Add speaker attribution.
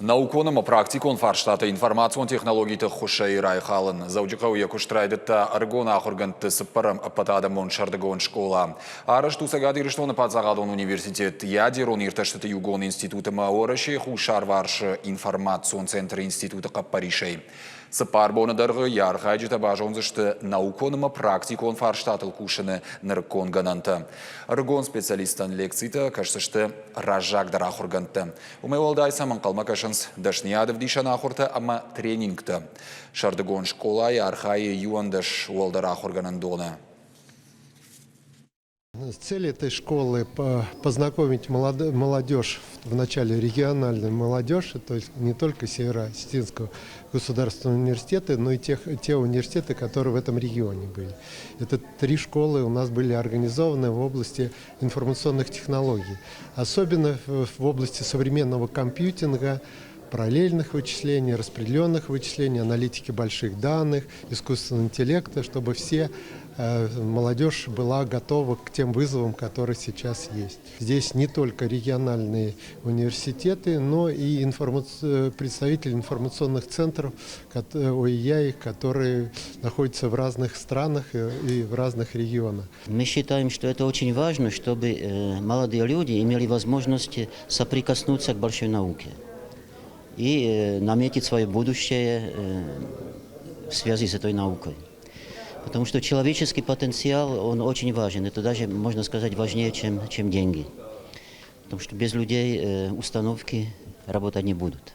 Speaker 1: Науконым практикон фарштата информацион технологии хушей райхалын. Заудикау якуштрайдетта аргон ахурганты сыппарам апатадамон шардагон школа. Арыш тусагады ириштоны подзагадон университет ядерон ирташтыты югон институты маораши хушарварш информацион центр института каппаришей. Сыппар боныдарғы ярхайджыта бажонзышты науконым практикон фарштатыл кушыны ныркон гананты. Аргон специалистан лекцийта кашсышты ражагдар ахурганты. Умевалдай саман қалма кашынс дашниядов дишан ахурта, ама тренингты. Шардагон школа ярхайы юандаш уалдар ахурганандона.
Speaker 2: Цель этой школы – познакомить молодежь, вначале региональную молодежь, то есть не только Северо-Осетинского государственного университета, но и те университеты, которые в этом регионе были. Это 3 школы у нас были организованы в области информационных технологий, особенно в области современного компьютинга, параллельных вычислений, распределенных вычислений, аналитики больших данных, искусственного интеллекта, чтобы молодежь была готова к тем вызовам, которые сейчас есть. Здесь не только региональные университеты, но и представители информационных центров ОИЯ, которые находятся в разных странах и в разных регионах.
Speaker 3: Мы считаем, что это очень важно, чтобы молодые люди имели возможность соприкоснуться к большой науке и наметить свое будущее в связи с этой наукой. Потому что человеческий потенциал, он очень важен. Это даже, можно сказать, важнее, чем деньги. Потому что без людей установки работать не будут.